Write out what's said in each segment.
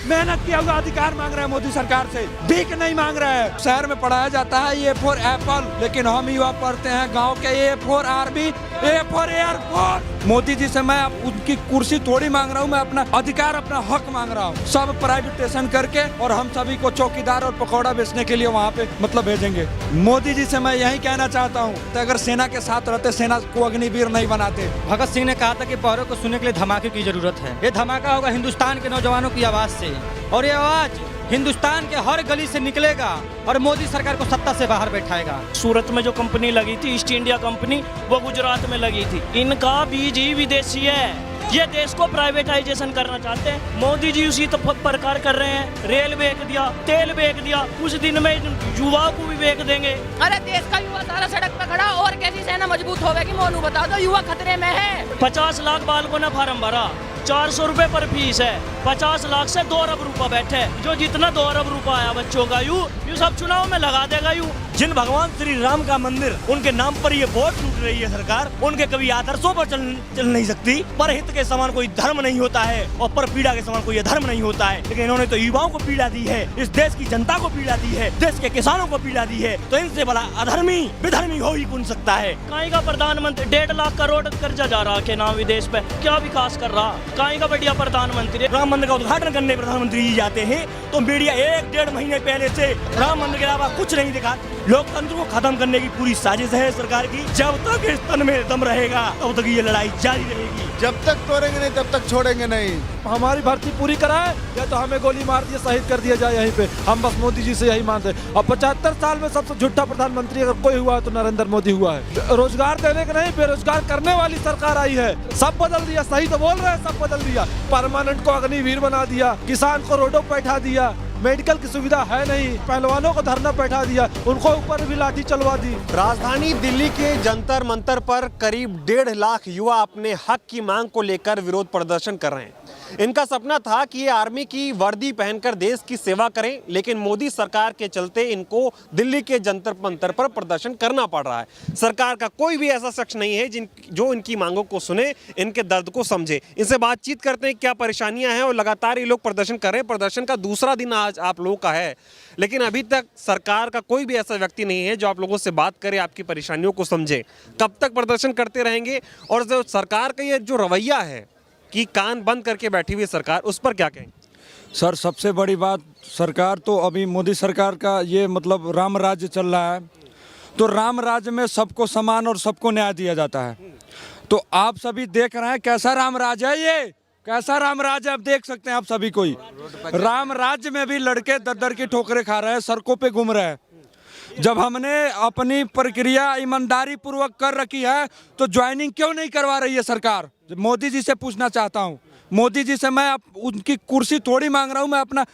मेहनत किया हुआ अधिकार मांग रहे हैं मोदी सरकार से, भीख नहीं मांग रहे हैं। शहर में पढ़ाया जाता है ए फॉर एप्पल, लेकिन हम युवा पढ़ते हैं गांव के A for army, A for airport. Modi ji से मैं उनकी कुर्सी थोड़ी मांग रहा हूँ, मैं अपना अधिकार, अपना हक मांग रहा हूँ। सब प्राइवेटेशन करके और हम सभी को चौकीदार और पकौड़ा बेचने के लिए वहाँ पे भेजेंगे। मोदी जी से मैं यही कहना चाहता हूँ, तो अगर सेना के साथ रहते, सेना को अग्निवीर नहीं बनाते। भगत सिंह ने कहा था कि पौरों को सुनने के लिए धमाके की जरूरत है। ये धमाका होगा हिंदुस्तान के नौजवानों की आवाज से, और ये आवाज हिंदुस्तान के हर गली से निकलेगा और मोदी सरकार को सत्ता से बाहर बैठाएगा। सूरत में जो कंपनी लगी थी, ईस्ट इंडिया कंपनी, वो गुजरात में लगी थी। इनका बीज ही विदेशी है। ये देश को प्राइवेटाइजेशन करना चाहते हैं। मोदी जी उसी तो प्रकार कर रहे हैं। रेल बेच दिया, तेल बेच दिया, कुछ दिन में युवा को भी बेच देंगे। अरे देश का युवा सारा सड़क पे खड़ा, और कैसी सेना मजबूत होगी? मोनू बता दो, युवा खतरे में है। 50 लाख बालकों ने फार्म भरा, 400 रुपए पर फीस है। 50 लाख से 2 अरब रुपया बैठे, जो जितना 2 अरब रुपया आया बच्चों का यू सब चुनाव में लगा देगा। यू जिन भगवान श्री राम का मंदिर, उनके नाम पर ये वोट लूट रही है सरकार, उनके कभी आदर्शों पर चल नहीं सकती। पर हित के समान कोई धर्म नहीं होता है और पर पीड़ा के समान कोई धर्म नहीं होता है। लेकिन इन्होंने तो युवाओं को पीड़ा दी है, इस देश की जनता को पीड़ा दी है, देश के किसानों को पीड़ा दी है। तो इनसे बड़ा अधर्मी विधर्मी हो ही कौन सकता है? कहीं का प्रधानमंत्री 1.5 लाख करोड़ कर्जा जा रहा के नाम विदेश पे, क्या विकास कर रहा? कहीं का बढ़िया प्रधानमंत्री। राम मंदिर का उद्घाटन करने प्रधानमंत्री जी जाते हैं तो मीडिया 1-1.5 महीने पहले से राम मंदिर के अलावा कुछ नहीं दिखा। लोकतंत्र को खत्म करने की पूरी साजिश है सरकार की। जब तक इस तन में दम रहेगा तब तक ये लड़ाई जारी रहेगी। जब तक तोड़ेंगे नहीं तब तक छोड़ेंगे नहीं। हमारी भर्ती पूरी कराए या तो हमें गोली मार दिया, शहीद कर दिया जाए यहीं पे। हम बस मोदी जी से यही मानते हैं। और 75 साल में सबसे झूठा प्रधानमंत्री अगर कोई हुआ है तो नरेंद्र मोदी हुआ है। रोजगार देने का नहीं, बेरोजगार करने वाली सरकार आई है। सब बदल दिया, सही तो बोल रहे हैं, सब बदल दिया। परमानेंट को अग्निवीर बना दिया, किसान को रोडों पर बैठा दिया, मेडिकल की सुविधा है नहीं, पहलवानों को धरना बैठा दिया, उनको ऊपर भी लाठी चलवा दी। राजधानी दिल्ली के जंतर मंतर पर करीब 1.5 लाख युवा अपने हक की मांग को लेकर विरोध प्रदर्शन कर रहे हैं। इनका सपना था कि ये आर्मी की वर्दी पहनकर देश की सेवा करें, लेकिन मोदी सरकार के चलते इनको दिल्ली के जंतर मंतर पर प्रदर्शन करना पड़ रहा है। सरकार का कोई भी ऐसा शख्स नहीं है जो इनकी मांगों को सुने, इनके दर्द को समझे। इनसे बातचीत करते हैं क्या परेशानियां हैं, और लगातार ये लोग प्रदर्शन कर रहे हैं। प्रदर्शन का दूसरा दिन आज आप लोगों का है, लेकिन अभी तक सरकार का कोई भी ऐसा व्यक्ति नहीं है जो आप लोगों से बात करे, आपकी परेशानियों को समझे। कब तक प्रदर्शन करते रहेंगे? और जो सरकार का ये जो रवैया है कि कान बंद करके बैठी हुई सरकार, उस पर क्या कहें? सर, सबसे बड़ी बात, सरकार तो अभी मोदी सरकार का ये राम राज्य चल रहा है, तो राम राज्य में सबको समान और सबको न्याय दिया जाता है। तो आप सभी देख रहे हैं कैसा राम राज्य है, ये कैसा राम राज्य आप देख सकते हैं। आप सभी कोई राम राज्य में भी लड़के दर की ठोकरें खा रहे हैं, सड़कों पे घूम रहे हैं। जब हमने अपनी प्रक्रिया ईमानदारी पूर्वक कर रखी है तो ज्वाइनिंग क्यों नहीं करवा रही है सरकार? मोदी जी से पूछना चाहता हूं। मोदी जी से मैं उनकी कुर्सी थोड़ी मांग रहा हूं, मैं अपना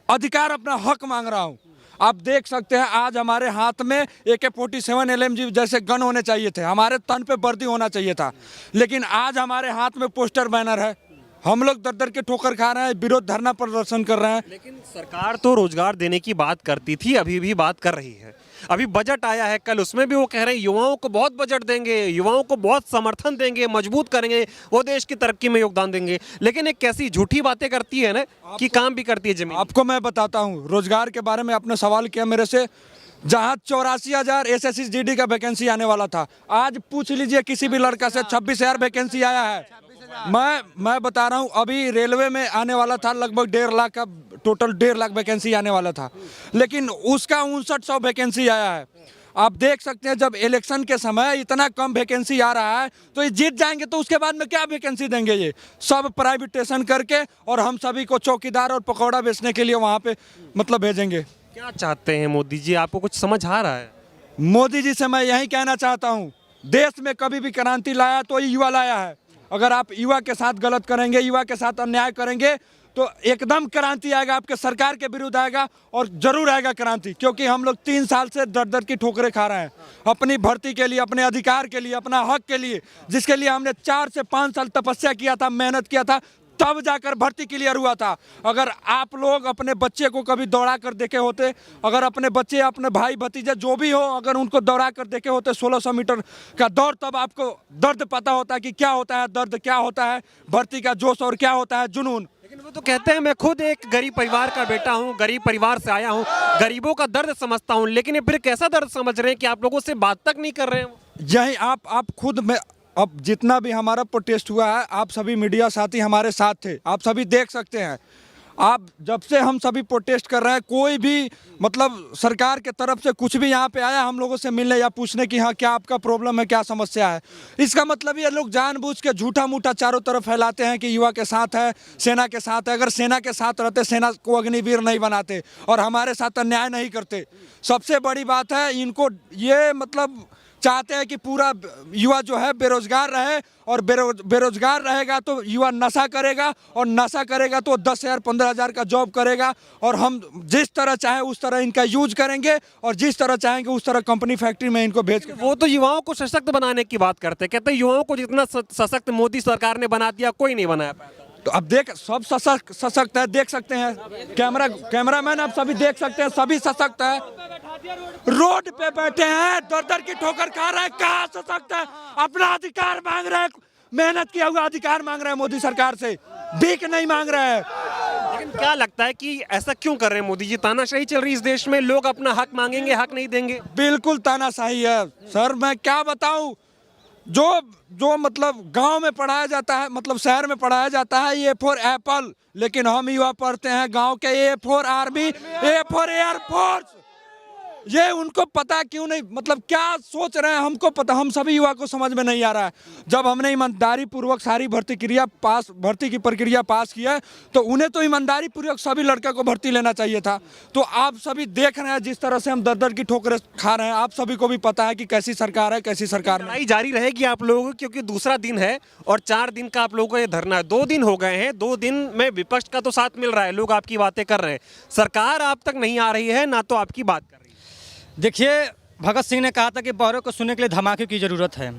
अधिकार, अपना हक मांग रहा हूं। आप देख सकते हैं आज हमारे हाथ में AK-47 LMG जैसे गन होने चाहिए थे, हमारे तन पे वर्दी होना चाहिए था, लेकिन आज हमारे हाथ में पोस्टर बैनर है। हम लोग दर के ठोकर खा रहे हैं, विरोध धरना प्रदर्शन कर रहे हैं। लेकिन सरकार तो रोजगार देने की बात करती थी, अभी भी बात कर रही है। अभी बजट आया है कल, उसमें भी वो कह रहे हैं युवाओं को बहुत बजट देंगे, युवाओं को बहुत समर्थन देंगे, मजबूत करेंगे, वो देश की तरक्की में योगदान देंगे। लेकिन एक कैसी झूठी बातें करती है ना कि काम भी करती है जमीन। आपको मैं बताता हूँ, रोजगार के बारे में आपने सवाल किया मेरे से। जहाँ 84,000 SSGD का वैकेंसी आने वाला था, आज पूछ लीजिए किसी भी लड़का से 26,000 वैकेंसी आया है। मैं बता रहा हूँ, अभी रेलवे में आने वाला था लगभग 1.5 लाख का, टोटल 1.5 लाख वैकेंसी आने वाला था, लेकिन उसका 5900 वैकेंसी आया है। आप देख सकते हैं जब इलेक्शन के समय इतना कम वैकेंसी आ रहा है तो ये जीत जाएंगे तो उसके बाद में क्या वैकेंसी देंगे? ये सब प्राइवेटेशन करके और हम सभी को चौकीदार और पकौड़ा बेचने के लिए वहाँ पे भेजेंगे। क्या चाहते हैं मोदी जी? आपको कुछ समझ आ रहा है? मोदी जी से मैं यही कहना चाहता हूँ, देश में कभी भी क्रांति लाया तो युवा लाया है। अगर आप युवा के साथ गलत करेंगे, युवा के साथ अन्याय करेंगे तो एकदम क्रांति आएगा, आपके सरकार के विरुद्ध आएगा, और जरूर आएगा क्रांति। क्योंकि हम लोग 3 साल से दर की ठोकरें खा रहे हैं अपनी भर्ती के लिए, अपने अधिकार के लिए, अपना हक के लिए, जिसके लिए हमने 4 से 5 साल तपस्या किया था, मेहनत किया था, तब जाकर भर्ती क्लियर हुआ था। अगर आप लोग अपने बच्चे को कभी दौड़ा कर देखे होते, अगर अपने बच्चे, अपने भाई भतीजे जो भी हो, अगर उनको दौड़ा कर देखे होते 1600 मीटर का दौड़, तब आपको दर्द पता होता है कि क्या होता है दर्द, क्या होता है भर्ती का जोश और क्या होता है जुनून। लेकिन वो तो कहते हैं मैं खुद एक गरीब परिवार का बेटा हूँ, गरीब परिवार से आया हूँ, गरीबों का दर्द समझता हूँ, लेकिन ये फिर कैसा दर्द समझ रहे हैं कि आप लोगों से बात तक नहीं कर रहे हैं? यही आप खुद में, अब जितना भी हमारा प्रोटेस्ट हुआ है, आप सभी मीडिया साथी हमारे साथ थे, आप सभी देख सकते हैं। आप जब से हम सभी प्रोटेस्ट कर रहे हैं, कोई भी मतलब सरकार के तरफ से कुछ भी यहाँ पे आया हम लोगों से मिलने या पूछने कि हाँ क्या आपका प्रॉब्लम है, क्या समस्या है, इसका मतलब ये लोग जानबूझ के झूठा मूठा चारों तरफ फैलाते हैं कि युवा के साथ है, सेना के साथ है। अगर सेना के साथ रहते, सेना को अग्निवीर नहीं बनाते और हमारे साथ अन्याय नहीं करते। सबसे बड़ी बात है, इनको ये मतलब चाहते हैं कि पूरा युवा जो है बेरोजगार रहे, और बेरोजगार रहेगा तो युवा नशा करेगा, और नशा करेगा तो 10,000 15,000 का जॉब करेगा, और हम जिस तरह चाहे उस तरह इनका यूज करेंगे, और जिस तरह चाहेंगे उस तरह कंपनी फैक्ट्री में इनको भेज के। वो तो युवाओं को सशक्त बनाने की बात करते हैं, कहते हैं युवाओं को जितना सशक्त मोदी सरकार ने बना दिया, कोई नहीं बनाया पाया। तो अब देख, सब सशक्त है, देख सकते हैं, कैमरामैन आप सभी देख सकते हैं, सभी सशक्त है। रोड पे बैठे हैं, दर की ठोकर खा रहे हैं, कहाँ सशक्त है? अपना अधिकार मांग रहे हैं, मेहनत किया हुआ अधिकार मांग रहे हैं मोदी सरकार से, भीख नहीं मांग रहे हैं। लेकिन क्या लगता है कि ऐसा क्यों कर रहे हैं मोदी जी? तानाशाही चल रही है इस देश में, लोग अपना हक मांगेंगे, हक नहीं देंगे। बिल्कुल तानाशाही है सर, मैं क्या बताऊं। जो मतलब गांव में पढ़ाया जाता है, मतलब शहर में पढ़ाया जाता है ए फॉर एप्पल, लेकिन हम युवा पढ़ते हैं गांव के A for army, A for air force. ये उनको पता क्यों नहीं, मतलब क्या सोच रहे हैं हमको पता, हम सभी युवा को समझ में नहीं आ रहा है। जब हमने ईमानदारी पूर्वक सारी भर्ती की प्रक्रिया पास की है, तो उन्हें तो ईमानदारी पूर्वक सभी लड़के को भर्ती लेना चाहिए था। तो आप सभी देख रहे हैं जिस तरह से हम दर की ठोकरें खा रहे हैं, आप सभी को भी पता है कि कैसी सरकार है, कैसी सरकार नहीं। लड़ाई जारी रहेगी आप लोगों की, क्योंकि दूसरा दिन है और 4 दिन का आप लोगों का ये धरना है। 2 दिन हो गए हैं, 2 दिन में विपक्ष का तो साथ मिल रहा है, लोग आपकी बातें कर रहे हैं, सरकार आप तक नहीं आ रही है, ना तो आपकी बात कर रही है। देखिए, भगत सिंह ने कहा था कि बौरों को सुनने के लिए धमाके की ज़रूरत है।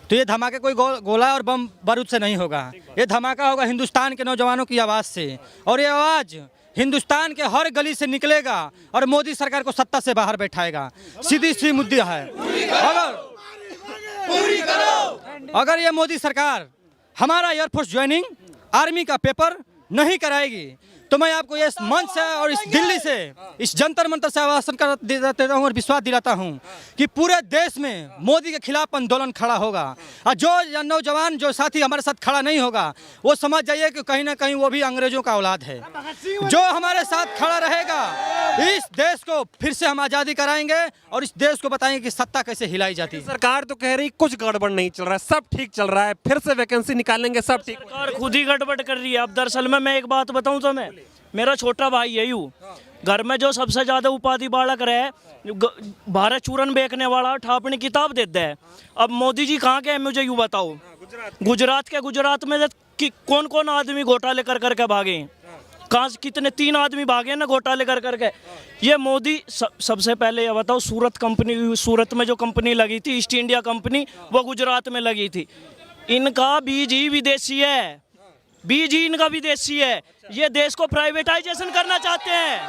तो ये धमाके कोई गोला और बम बारूद से नहीं होगा, ये धमाका होगा हिंदुस्तान के नौजवानों की आवाज़ से, और ये आवाज़ हिंदुस्तान के हर गली से निकलेगा और मोदी सरकार को सत्ता से बाहर बैठाएगा। सीधी सी मुद्दा है, अगर ये मोदी सरकार हमारा एयरफोर्स ज्वाइनिंग, आर्मी का पेपर नहीं कराएगी, तो मैं आपको इस मंच से और इस दिल्ली से, इस जंतर मंतर से आवासन देता हूँ और विश्वास दिलाता हूँ कि पूरे देश में मोदी के खिलाफ आंदोलन खड़ा होगा। और जो नौजवान, जो साथी हमारे साथ खड़ा नहीं होगा, वो समझ जाइए कि कहीं ना कहीं वो भी अंग्रेजों का औलाद है। जो हमारे साथ खड़ा रहेगा, इस देश को फिर से हम आज़ादी कराएंगे और इस देश को बताएंगे कि सत्ता कैसे हिलाई जाती है। सरकार तो कह रही कुछ गड़बड़ नहीं चल रहा है, सब ठीक चल रहा है, फिर से वैकेंसी निकालेंगे, सब ठीक। सरकार खुद ही गड़बड़ कर रही है। अब दरअसल में मैं एक बात बताऊं तो, मैं मेरा छोटा भाई यही हूँ, घर में जो सबसे ज्यादा उपाधि बालक रहे, भारत चूरन बेचने वाला, ठापनी किताब देता है। अब मोदी जी कहाँ के हैं मुझे यूँ बताओ? गुजरात में कौन कौन आदमी घोटाले कर करके भागे, कहाँ कितने 3 आदमी भागे ना घोटाले कर करके। ये मोदी सबसे पहले ये बताओ, सूरत में जो कंपनी लगी थी, ईस्ट इंडिया कंपनी, वो गुजरात में लगी थी। इनका बीज ही विदेशी है, बीज ही इनका विदेशी है। ये देश को प्राइवेटाइजेशन करना चाहते हैं,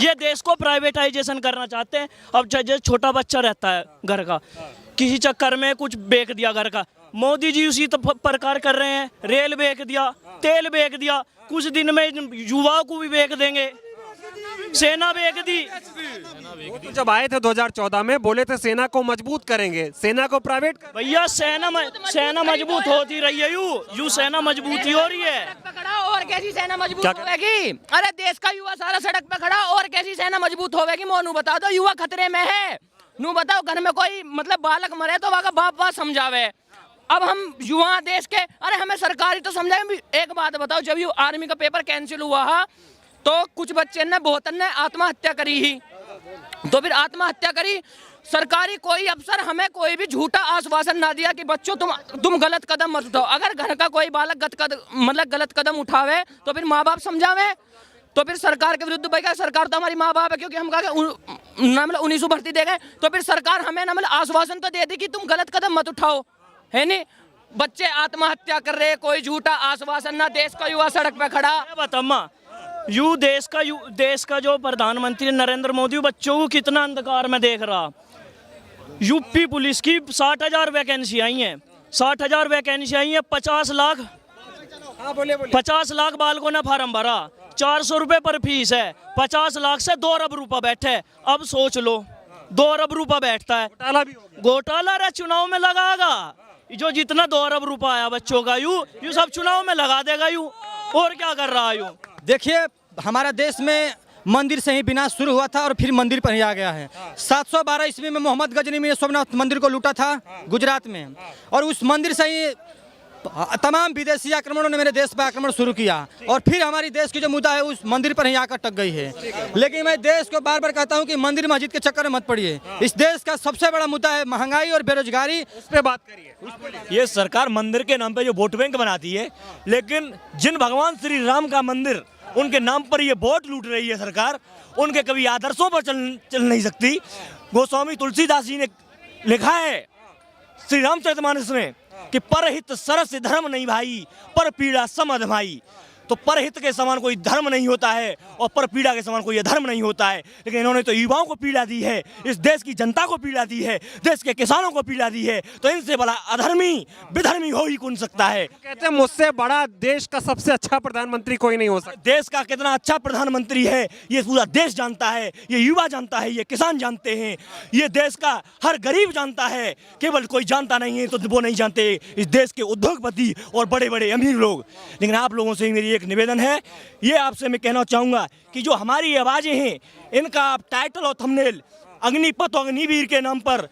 ये देश को प्राइवेटाइजेशन करना चाहते हैं। अब जो छोटा बच्चा रहता है घर का, किसी चक्कर में कुछ बेच दिया घर का, मोदी जी उसी तो प्रकार कर रहे हैं। रेल बेच दिया, तेल बेच दिया, कुछ दिन में युवाओं को भी बेच देंगे। सेना बेच दी। तो जब आए थे 2014 में, बोले थे सेना को मजबूत करेंगे, सेना को प्राइवेट। भैया सेना मजबूत होती रही है, यू सेना मजबूत ही हो रही है। और कैसी सेना मजबूत होगी? अरे देश का युवा सारा सड़क पे खड़ा, और कैसी सेना मजबूत होगी? मोनू बता दो, युवा खतरे में है। नू बताओ, घर में कोई मतलब बालक मरे तो वहाँ का बाप समझावे। अब हम युवा देश के, अरे हमें सरकार ही तो समझाए। एक बात बताओ, जब ये आर्मी का पेपर कैंसिल हुआ है, तो कुछ बच्चे ने, बहुतन ने आत्महत्या करी ही, तो फिर आत्महत्या करी। सरकारी कोई अफसर हमें कोई भी झूठा आश्वासन ना दिया कि बच्चों तुम गलत कदम मत उठाओ। अगर घर का कोई बालक गलत कदम उठावे तो फिर माँ बाप समझावे। तो फिर सरकार के विरुद्ध भाई, सरकार तो हमारी माँ बाप है, क्योंकि हम कहा मतलब 1900 भर्ती दे गए, तो फिर सरकार हमें मतलब आश्वासन तो दे दी कि तुम गलत कदम मत उठाओ, है नहीं? बच्चे आत्महत्या कर रहे, कोई झूठा आश्वासन ना, देश का युवा सड़क पे खड़ा। बतामा देश का जो प्रधानमंत्री नरेंद्र मोदी बच्चों को कितना अंधकार में देख रहा। यूपी पुलिस की 60,000 वैकेंसी आई हैं, 60,000 वैकेंसी आई हैं, 50 लाख हाँ बोलिए बोलिए। 50 लाख बालकों ने फार्म भरा, 400 रुपए पर फीस है, 50 लाख से 2 अरब रुपया बैठे। अब सोच लो 2 अरब रुपया बैठता है, घोटाला भी हो गया। घोटाला रे चुनाव में लगागा। जो जितना 2 अरब रुपया आया बच्चों का यू सब चुनाव में लगा देगा यू, और क्या कर रहा है यू। देखिए हमारा देश में मंदिर से ही विनाश शुरू हुआ था और फिर मंदिर पर ही आ गया है। 712 ईस्वी में मोहम्मद गजनी ने सोमनाथ मंदिर को लूटा था गुजरात में, और उस मंदिर से ही तमाम विदेशी आक्रमणों ने मेरे देश पर आक्रमण शुरू किया, और फिर हमारी देश की जो मुद्दा है उस मंदिर पर ही आकर टक गई है। लेकिन मैं देश को बार बार कहता हूं कि मंदिर मस्जिद के चक्कर में मत पड़िए। इस देश का सबसे बड़ा मुद्दा है महंगाई और बेरोजगारी। उस पे बात करिए। ये सरकार मंदिर के नाम पे जो वोट बैंक बनाती है, लेकिन जिन भगवान श्री राम का मंदिर उनके नाम पर ये वोट लूट रही है सरकार, उनके कभी आदर्शों पर चल नहीं सकती। गोस्वामी तुलसीदास जी ने लिखा है श्री रामचरितमानस में कि परहित सरस धर्म नहीं भाई, पर पीड़ा सम अधमाई। तो परहित के समान कोई धर्म नहीं होता है और पर पीड़ा के समान कोई अधर्म नहीं होता है। लेकिन इन्होंने तो युवाओं को पीड़ा दी है, इस देश की जनता को पीड़ा दी है, देश के किसानों को पीड़ा दी है, तो इनसे बड़ा अधर्मी विधर्मी हो ही कौन सकता है। कहते हैं मुझसे बड़ा देश का सबसे अच्छा प्रधानमंत्री कोई नहीं हो सकता। देश का कितना अच्छा प्रधानमंत्री है ये पूरा देश जानता है, ये युवा जानता है, ये किसान जानते हैं, ये देश का हर गरीब जानता है। केवल कोई जानता नहीं है तो वो नहीं जानते इस देश के उद्योगपति और बड़े बड़े अमीर लोग। लेकिन आप लोगों से मेरी एक निवेदन है, ये आपसे मैं कहना चाहूंगा कि जो हमारी आवाजें हैं इनका आप टाइटल और थंबनेल अग्निपथ और अग्निवीर के नाम पर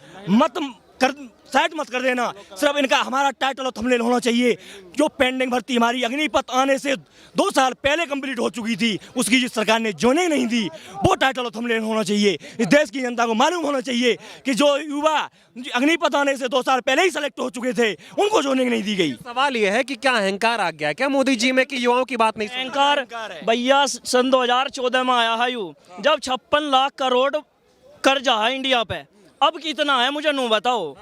साइड मत कर देना। सिर्फ इनका हमारा टाइटल और थंबनेल होना चाहिए। जो पेंडिंग भर्ती हमारी अग्निपथ आने से 2 साल पहले कंप्लीट हो चुकी थी, उसकी जिस सरकार ने जोने नहीं दी, वो टाइटल और थंबनेल होना चाहिए। इस देश की जनता को मालूम होना चाहिए कि जो युवा अग्निपथ आने से 2 साल पहले ही सेलेक्ट हो चुके थे, उनको जोने नहीं दी गई। सवाल यह है कि क्या अहंकार आ गया क्या मोदी जी में कि युवाओं की बात नहीं सुन? अहंकार भैया सन 2014 में आया है यू, जब 56 लाख करोड़ कर्जा है इंडिया पे। अब कितना है मुझे नू बताओ।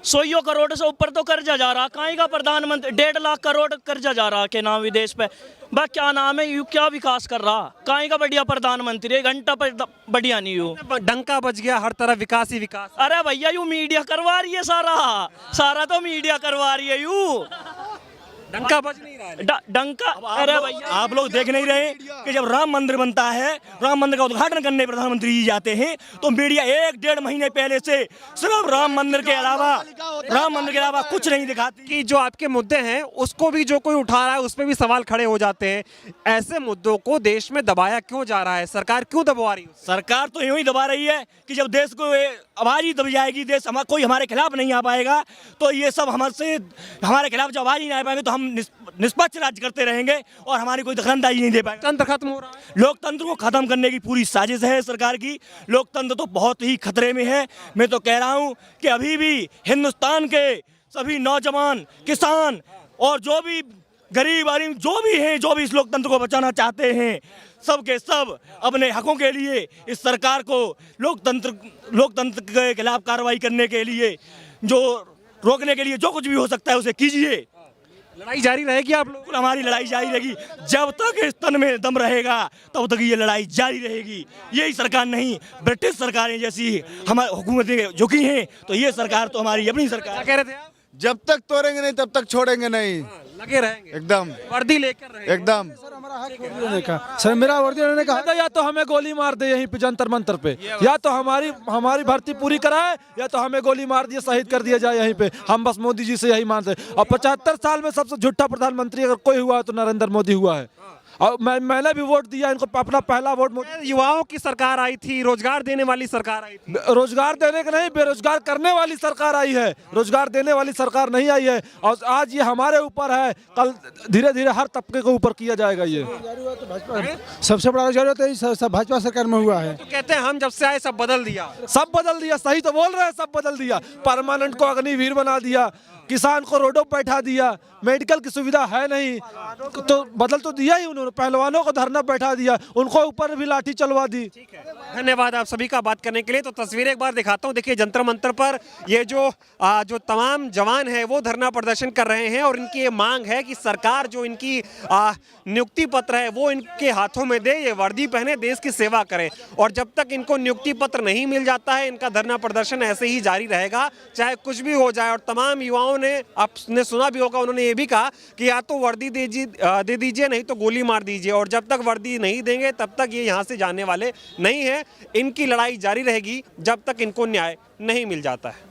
100 करोड़ से ऊपर तो कर्जा जा रहा, कहीं का प्रधानमंत्री 1.5 लाख करोड़ कर्जा जा रहा के नाम विदेश पे। बा क्या नाम है यू, क्या विकास कर रहा, कहीं का बढ़िया प्रधानमंत्री, 1 घंटा पर बढ़िया नहीं यू। डंका बज गया, हर तरफ विकास ही विकास। अरे भैया यू मीडिया करवा रही है, सारा तो मीडिया करवा रही है यू। डंका बज नहीं रहा है। डंका। अरे भैया आप लोग देख नहीं रहे कि जब राम मंदिर बनता है, राम मंदिर का उद्घाटन करने प्रधानमंत्री जी जाते हैं, तो मीडिया 1-1.5 महीने पहले से सिर्फ राम मंदिर के अलावा कुछ नहीं दिखाती। कि जो आपके मुद्दे हैं उसको भी जो कोई उठा रहा है उस पर भी सवाल खड़े हो जाते हैं। ऐसे मुद्दों को देश में दबाया क्यों जा रहा है? सरकार क्यों दबा रही है? सरकार तो यूं ही दबा रही है कि जब देश को आवाज ही दब जाएगी, देश कोई हमारे खिलाफ नहीं आ पाएगा, तो ये सब हमारे खिलाफ जब आवाज ही नहीं आ पाएंगे तो हम निष्पक्ष राज्य करते रहेंगे और हमारी कोई दखलंदाजी नहीं दे पाएंगे। तंत्र खत्म हो रहा है। लोकतंत्र को खत्म करने की पूरी साजिश है सरकार की। लोकतंत्र तो बहुत ही खतरे में है। मैं तो कह रहा हूं कि अभी भी हिंदुस्तान के सभी नौजवान, किसान और जो भी गरीब आदमी जो भी हैं, जो भी इस लोकतंत्र को बचाना चाहते हैं, सब के सब अपने हकों के लिए इस सरकार को लोकतंत्र के खिलाफ कार्रवाई करने के लिए, जो रोकने के लिए जो कुछ भी हो सकता है उसे कीजिए। लड़ाई जारी रहेगी आप लोग? हमारी लड़ाई जारी रहेगी जब तक इस तन में दम रहेगा, तब तक ये लड़ाई जारी रहेगी। यही सरकार नहीं, ब्रिटिश सरकारें जैसी हमारी हुकूमतें झुकी हैं, तो ये सरकार तो हमारी अपनी सरकार। क्या कह रहे थे आप? जब तक तोड़ेंगे नहीं तब तक छोड़ेंगे नहीं। लगे रहेंगे एकदम वर्दी लेकर रहेंगे एकदम। सर मेरा वर्दी उन्होंने कहा या तो हमें गोली मार दे यहीं पे जंतर मंतर पे, या तो हमारी भर्ती पूरी कराए, या तो हमें गोली मार दिए, शहीद कर दिया जाए यहीं पे। हम बस मोदी जी से यही मानते हैं। और 75 साल में सबसे झूठा प्रधानमंत्री अगर कोई हुआ है तो नरेंद्र मोदी हुआ है। और मैंने भी वोट दिया इनको, अपना पहला वोट। युवाओं की सरकार आई थी, रोजगार देने वाली सरकार आई थी। रोजगार देने का नहीं, बेरोजगार करने वाली सरकार आई है, रोजगार देने वाली सरकार नहीं आई है। और आज ये हमारे ऊपर है, कल धीरे धीरे हर तबके के ऊपर किया जाएगा। ये सबसे बड़ा रोजगार होता है, सब भाजपा सरकार में हुआ है। तो कहते हैं हम जब से आए सब बदल दिया। सही तो बोल रहे हैं, सब बदल दिया। परमानेंट को अग्निवीर बना दिया, किसान को रोडों पर बैठा दिया, मेडिकल की सुविधा है नहीं तो बदल तो दिया ही उन्होंने। पहलवानों को धरना बैठा दिया, उनको ऊपर भी लाठी चलवा दी। धन्यवाद आप सभी का बात करने के लिए। तो तस्वीरें एक बार दिखाता हूं। देखिए जंतर मंतर पर ये जो तमाम जवान है वो धरना प्रदर्शन कर रहे हैं, और इनकी ये मांग है कि सरकार जो इनकी नियुक्ति पत्र है वो इनके हाथों में दे, ये वर्दी पहने, देश की सेवा करें। और जब तक इनको नियुक्ति पत्र नहीं मिल जाता है, इनका धरना प्रदर्शन ऐसे ही जारी रहेगा, चाहे कुछ भी हो जाए। और तमाम युवाओं उन्होंने, आपने सुना भी होगा, उन्होंने ये भी कहा कि या तो वर्दी दे दीजिए नहीं तो गोली मार दीजिए, और जब तक वर्दी नहीं देंगे तब तक ये यहाँ से जाने वाले नहीं हैं। इनकी लड़ाई जारी रहेगी जब तक इनको न्याय नहीं मिल जाता है।